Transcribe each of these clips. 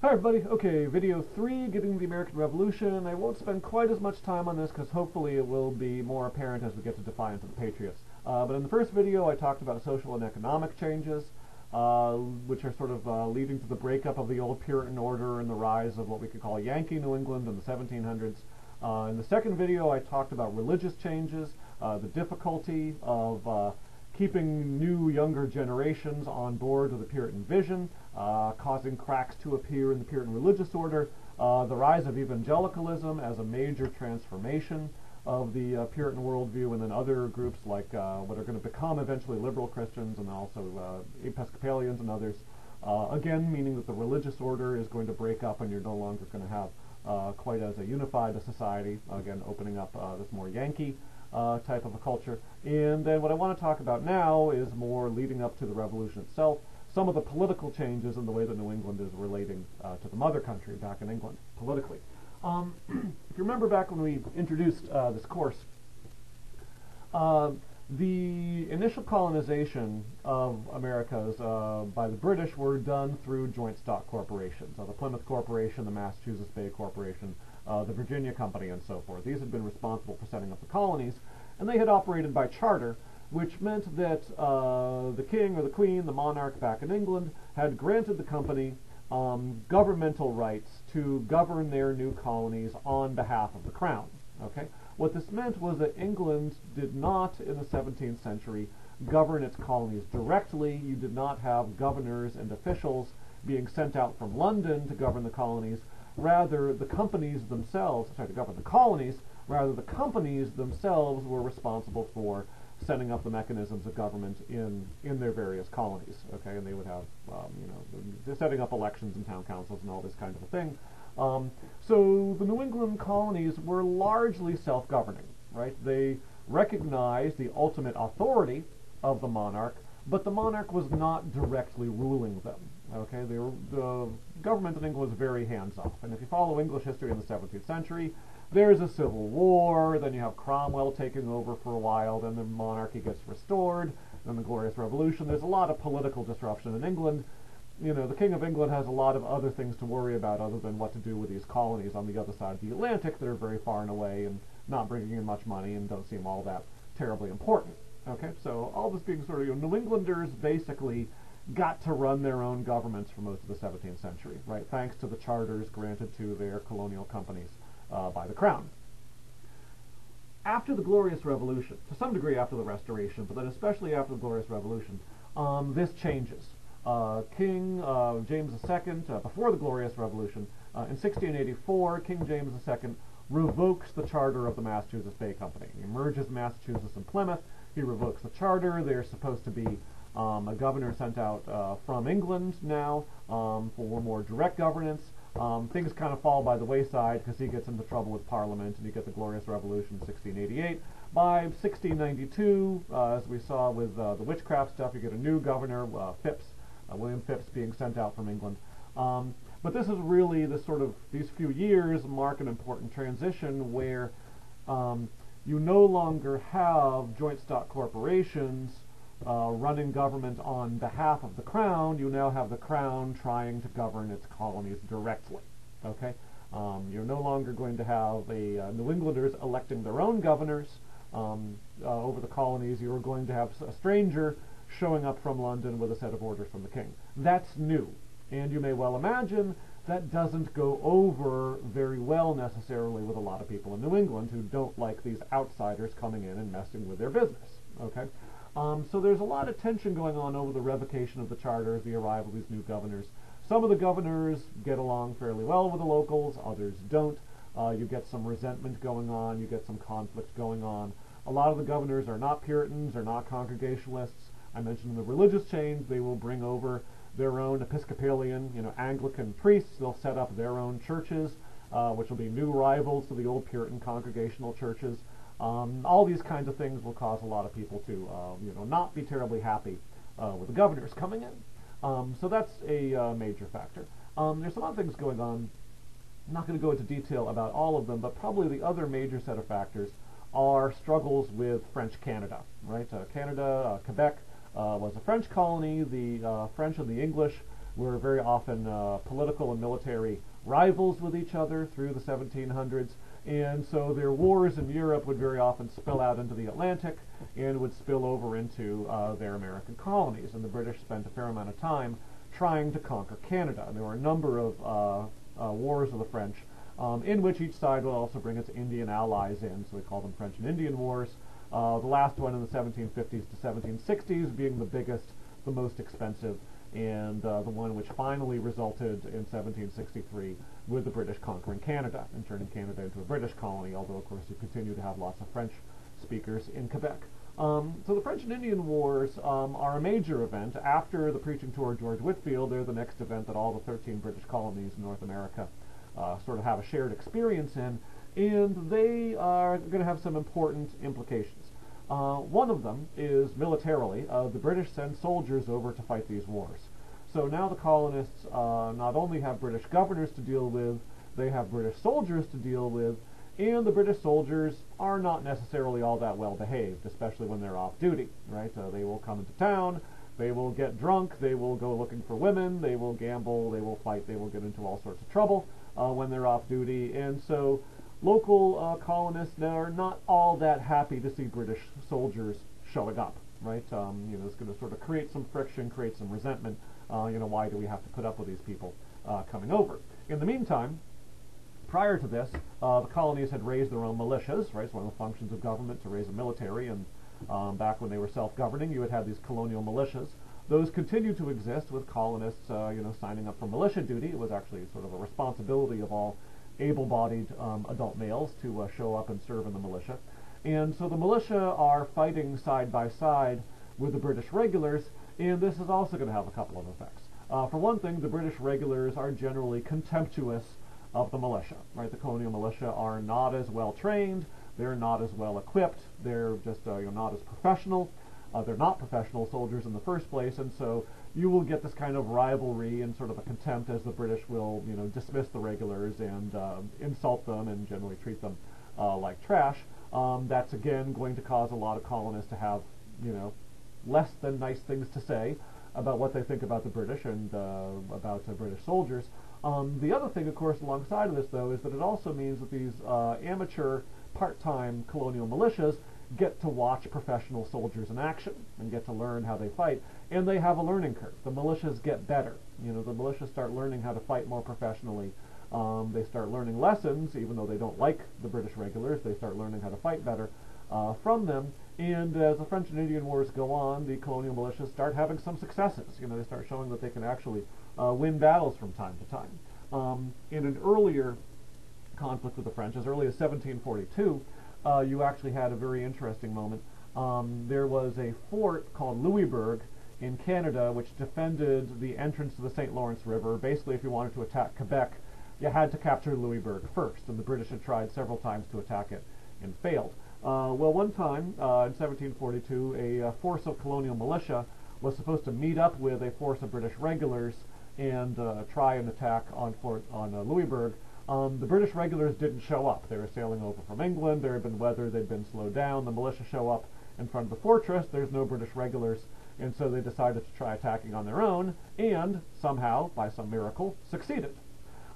Hi everybody, okay, video 3, Getting the American Revolution. I won't spend quite as much time on this because hopefully it will be more apparent as we get to Defiance of the Patriots. But in the first video I talked about social and economic changes, which are sort of leading to the breakup of the old Puritan order and the rise of what we could call Yankee New England in the 1700s. In the second video I talked about religious changes, the difficulty of keeping new, younger generations on board with the Puritan vision, causing cracks to appear in the Puritan religious order, the rise of evangelicalism as a major transformation of the Puritan worldview, and then other groups like what are going to become eventually liberal Christians and also Episcopalians and others. Again, meaning that the religious order is going to break up and you're no longer going to have quite as a unified a society, again opening up this more Yankee type of a culture. And then what I want to talk about now is more leading up to the revolution itself, some of the political changes in the way that New England is relating to the mother country back in England politically. If you remember back when we introduced this course, the initial colonization of Americas by the British were done through joint stock corporations, the Plymouth Corporation, the Massachusetts Bay Corporation, the Virginia Company, and so forth. These had been responsible for setting up the colonies, and they had operated by charter, which meant that the king or the queen, the monarch back in England, had granted the company governmental rights to govern their new colonies on behalf of the crown. Okay? What this meant was that England did not, in the 17th century, govern its colonies directly. You did not have governors and officials being sent out from London to govern the colonies. Rather, the companies themselves, to govern the colonies, rather the companies themselves were responsible for setting up the mechanisms of government in their various colonies. Okay, and they would have, setting up elections and town councils and all this kind of a thing. So the New England colonies were largely self-governing, right? They recognized the ultimate authority of the monarch, but the monarch was not directly ruling them. Okay, the government in England was very hands-off. And if you follow English history in the 17th century, there's a civil war, then you have Cromwell taking over for a while, then the monarchy gets restored, then the Glorious Revolution. There's a lot of political disruption in England. You know, the King of England has a lot of other things to worry about other than what to do with these colonies on the other side of the Atlantic that are very far and away and not bringing in much money and don't seem all that terribly important. Okay, so all this being sort of, New Englanders basically got to run their own governments for most of the 17th century, right, thanks to the charters granted to their colonial companies by the crown. After the Glorious Revolution, to some degree after the Restoration, but then especially after the Glorious Revolution, this changes. King James II, before the Glorious Revolution, in 1684, King James II revokes the charter of the Massachusetts Bay Company. He merges Massachusetts and Plymouth. He revokes the charter. There's supposed to be a governor sent out from England now for more direct governance. Things kind of fall by the wayside because he gets into trouble with Parliament, and you get the Glorious Revolution in 1688. By 1692, as we saw with the witchcraft stuff, you get a new governor, Phips, William Phips, being sent out from England. But this is really these few years mark an important transition where you no longer have joint stock corporations running government on behalf of the crown. You now have the crown trying to govern its colonies directly. Okay, you're no longer going to have New Englanders electing their own governors over the colonies. You are going to have a stranger showing up from London with a set of orders from the king. That's new, and you may well imagine that doesn't go over very well necessarily with a lot of people in New England who don't like these outsiders coming in and messing with their business. Okay. So there's a lot of tension going on over the revocation of the charters, the arrival of these new governors. Some of the governors get along fairly well with the locals, others don't. You get some resentment going on, you get some conflict going on. A lot of the governors are not Puritans, they're not Congregationalists. I mentioned the religious change. They will bring over their own Episcopalian, Anglican priests. They'll set up their own churches, which will be new rivals to the old Puritan Congregational churches. All these kinds of things will cause a lot of people to, not be terribly happy with the governors coming in. So that's a major factor. There's some other things going on. I'm not going to go into detail about all of them, but probably the other major set of factors are struggles with French Canada, right? Quebec was a French colony. The French and the English were very often political and military rivals with each other through the 1700s, and so their wars in Europe would very often spill out into the Atlantic and would spill over into their American colonies, and the British spent a fair amount of time trying to conquer Canada. And there were a number of wars of the French in which each side would also bring its Indian allies in, so we call them French and Indian Wars. The last one in the 1750s to 1760s being the biggest, the most expensive, and the one which finally resulted in 1763 with the British conquering Canada and turning Canada into a British colony, although of course you continue to have lots of French speakers in Quebec. So the French and Indian Wars are a major event. After the preaching tour of George Whitefield, they're the next event that all the 13 British colonies in North America sort of have a shared experience in, and they are going to have some important implications. One of them is militarily. The British send soldiers over to fight these wars. So now the colonists not only have British governors to deal with, they have British soldiers to deal with, and the British soldiers are not necessarily all that well behaved, especially when they're off duty, right? They will come into town, they will get drunk, they will go looking for women, they will gamble, they will fight, they will get into all sorts of trouble when they're off duty, and so local colonists now are not all that happy to see British soldiers showing up, right? It's going to sort of create some friction, create some resentment. Why do we have to put up with these people coming over? In the meantime, prior to this, the colonies had raised their own militias, right? It's one of the functions of government to raise a military, and back when they were self-governing, you would have these colonial militias. Those continued to exist with colonists, signing up for militia duty. It was actually sort of a responsibility of all able-bodied adult males to show up and serve in the militia. And so the militia are fighting side by side with the British regulars, and this is also going to have a couple of effects. For one thing, the British regulars are generally contemptuous of the militia, right? The colonial militia are not as well trained, they're not as well equipped, they're just not as professional. They're not professional soldiers in the first place, and so you will get this kind of rivalry and sort of a contempt as the British will, dismiss the regulars and insult them and generally treat them like trash. That's again going to cause a lot of colonists to have, less than nice things to say about what they think about the British and about British soldiers. The other thing, of course, alongside of this, though, is that it also means that these amateur, part-time colonial militias get to watch professional soldiers in action and get to learn how they fight, and they have a learning curve. The militias get better. The militias start learning how to fight more professionally. They start learning lessons, even though they don't like the British regulars. They start learning how to fight better from them. And as the French and Indian Wars go on, the colonial militias start having some successes. They start showing that they can actually win battles from time to time. In an earlier conflict with the French, as early as 1742, you actually had a very interesting moment. There was a fort called Louisbourg in Canada which defended the entrance to the St. Lawrence River. Basically, if you wanted to attack Quebec, you had to capture Louisbourg first, and the British had tried several times to attack it and failed. One time, in 1742, a force of colonial militia was supposed to meet up with a force of British regulars and try an attack on Louisbourg. The British regulars didn't show up. They were sailing over from England. There had been weather. They'd been slowed down. The militia show up in front of the fortress. There's no British regulars, and so they decided to try attacking on their own, and somehow, by some miracle, succeeded.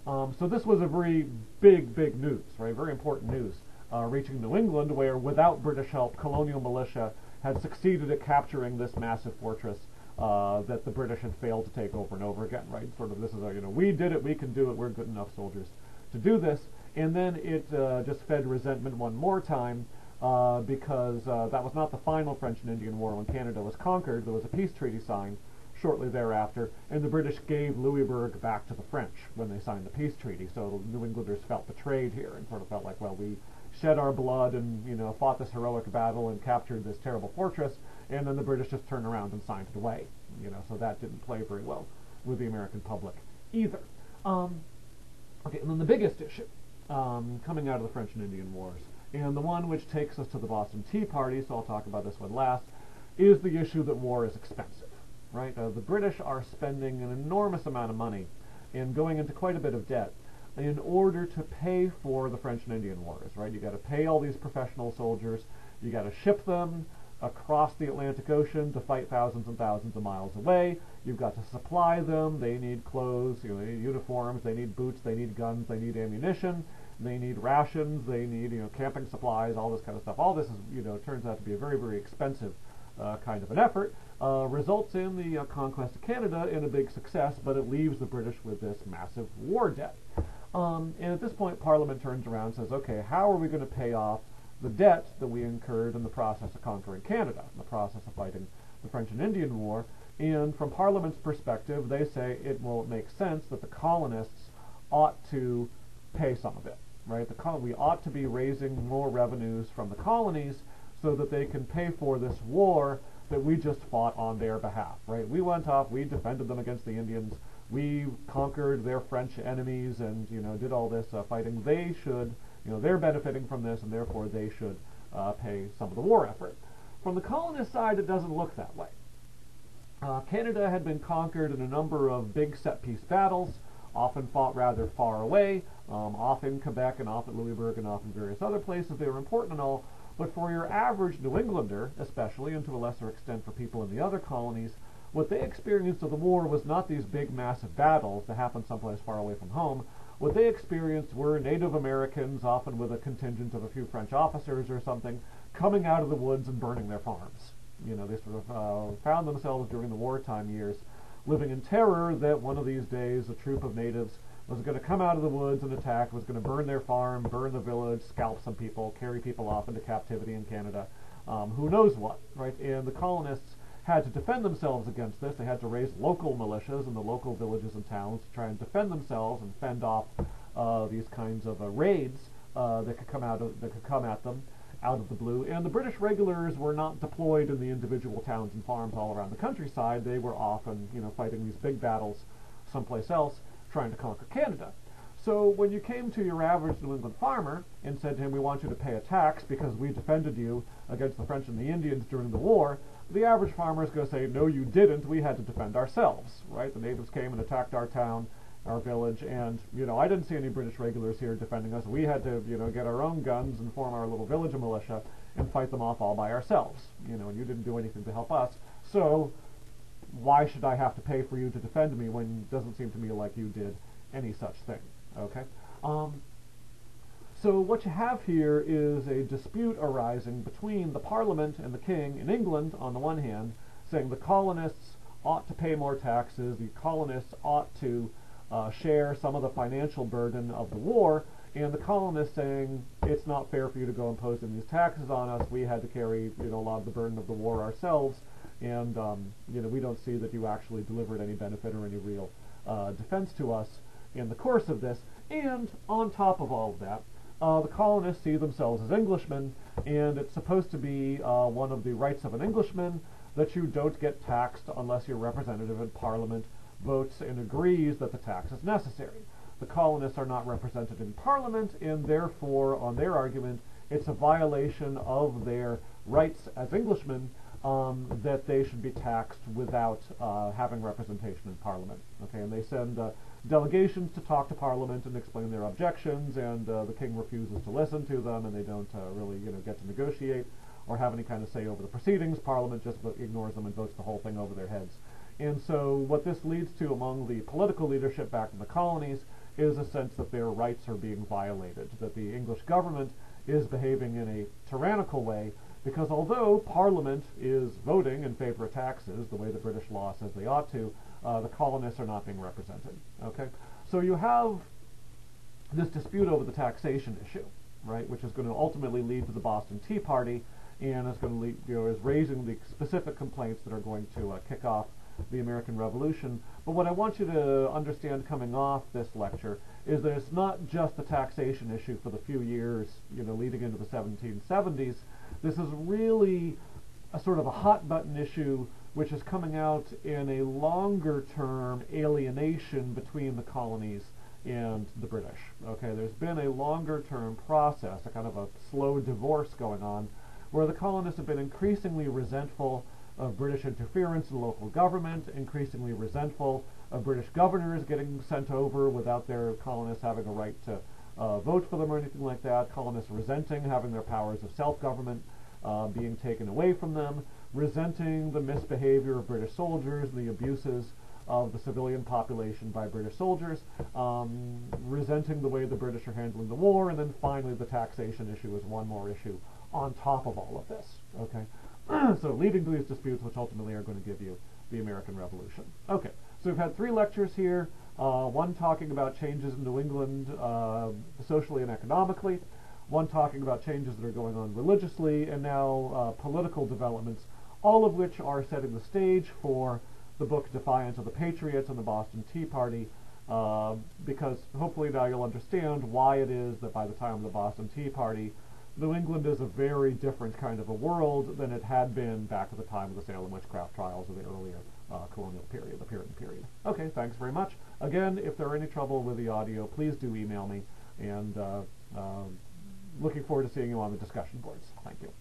So this was a very big news, right? Very important news, reaching New England, where without British help, colonial militia had succeeded at capturing this massive fortress that the British had failed to take over and over again, right? Sort of this is we did it, we can do it, we're good enough soldiers to do this. And then it just fed resentment one more time because that was not the final French and Indian War. When Canada was conquered, there was a peace treaty signed shortly thereafter, and the British gave Louisbourg back to the French when they signed the peace treaty. So the New Englanders felt betrayed here and sort of felt like, well, we shed our blood and fought this heroic battle and captured this terrible fortress, and then the British just turned around and signed it away. So that didn't play very well with the American public either. Okay, and then the biggest issue coming out of the French and Indian Wars, and the one which takes us to the Boston Tea Party, so I'll talk about this one last, is the issue that war is expensive, right? The British are spending an enormous amount of money and going into quite a bit of debt in order to pay for the French and Indian Wars, right? You got to pay all these professional soldiers, you got to ship them, across the Atlantic Ocean to fight thousands and thousands of miles away. You've got to supply them. They need clothes, they need uniforms, they need boots, they need guns, they need ammunition, they need rations, they need camping supplies, all this kind of stuff. All this is turns out to be a very, very expensive kind of an effort. Results in the conquest of Canada in a big success, but it leaves the British with this massive war debt. And at this point, Parliament turns around and says, okay, how are we going to pay off the debt that we incurred in the process of conquering Canada, in the process of fighting the French and Indian War? And from Parliament's perspective, they say it will make sense that the colonists ought to pay some of it, right? We ought to be raising more revenues from the colonies so that they can pay for this war that we just fought on their behalf, right? We went off, we defended them against the Indians, we conquered their French enemies and, did all this fighting. They should, they're benefiting from this, and therefore they should pay some of the war effort. From the colonist side, it doesn't look that way. Canada had been conquered in a number of big set-piece battles, often fought rather far away, off in Quebec and off at Louisbourg and off in various other places. They were important and all, but for your average New Englander, especially, and to a lesser extent for people in the other colonies, what they experienced of the war was not these big, massive battles that happened someplace far away from home. What they experienced were Native Americans, often with a contingent of a few French officers or something, coming out of the woods and burning their farms. They sort of found themselves during the wartime years living in terror that one of these days a troop of natives was going to come out of the woods and attack, was going to burn their farm, burn the village, scalp some people, carry people off into captivity in Canada, who knows what, right? And the colonists had to defend themselves against this. They had to raise local militias in the local villages and towns to try and defend themselves and fend off these kinds of raids that could come at them out of the blue. And the British regulars were not deployed in the individual towns and farms all around the countryside. They were often, fighting these big battles someplace else, trying to conquer Canada. So when you came to your average New England farmer and said to him, we want you to pay a tax because we defended you against the French and the Indians during the war, the average farmer is going to say, no, you didn't. We had to defend ourselves, right? The natives came and attacked our town, our village, and, I didn't see any British regulars here defending us. We had to, get our own guns and form our little village of militia and fight them off all by ourselves, and you didn't do anything to help us. So why should I have to pay for you to defend me when it doesn't seem to me like you did any such thing, okay? So what you have here is a dispute arising between the Parliament and the King in England, on the one hand, saying the colonists ought to pay more taxes, the colonists ought to share some of the financial burden of the war, and the colonists saying it's not fair for you to go imposing these taxes on us. We had to carry a lot of the burden of the war ourselves, and we don't see that you actually delivered any benefit or any real defense to us in the course of this. And on top of all of that, the colonists see themselves as Englishmen, and it's supposed to be one of the rights of an Englishman that you don't get taxed unless your representative in Parliament votes and agrees that the tax is necessary. The colonists are not represented in Parliament, and therefore, on their argument, it's a violation of their rights as Englishmen that they should be taxed without having representation in Parliament. Okay, and they send delegations to talk to Parliament and explain their objections, and the King refuses to listen to them, and they don't really get to negotiate or have any kind of say over the proceedings. Parliament just ignores them and votes the whole thing over their heads. And so what this leads to among the political leadership back in the colonies is a sense that their rights are being violated, that the English government is behaving in a tyrannical way, because although Parliament is voting in favor of taxes the way the British law says they ought to, the colonists are not being represented. Okay, so you have this dispute over the taxation issue, right, which is going to ultimately lead to the Boston Tea Party, and is going to lead, is raising the specific complaints that are going to kick off the American Revolution. But what I want you to understand coming off this lecture is that it's not just the taxation issue for the few years, leading into the 1770s. This is really a sort of a hot button issue which is coming out in a longer term alienation between the colonies and the British. Okay, there's been a longer term process, a kind of a slow divorce going on, where the colonists have been increasingly resentful of British interference in local government, increasingly resentful of British governors getting sent over without their colonists having a right to vote for them or anything like that, colonists resenting having their powers of self-government being taken away from them, resenting the misbehavior of British soldiers, the abuses of the civilian population by British soldiers, resenting the way the British are handling the war, and then finally the taxation issue is one more issue on top of all of this. Okay, so leading to these disputes, which ultimately are going to give you the American Revolution. Okay, so we've had 3 lectures here, one talking about changes in New England socially and economically, one talking about changes that are going on religiously, and now political developments, all of which are setting the stage for the book Defiance of the Patriots and the Boston Tea Party, because hopefully now you'll understand why it is that by the time of the Boston Tea Party, New England is a very different kind of a world than it had been back at the time of the Salem witchcraft trials of the earlier colonial period, the Puritan period. Okay, thanks very much. Again, if there are any trouble with the audio, please do email me, and looking forward to seeing you on the discussion boards. Thank you.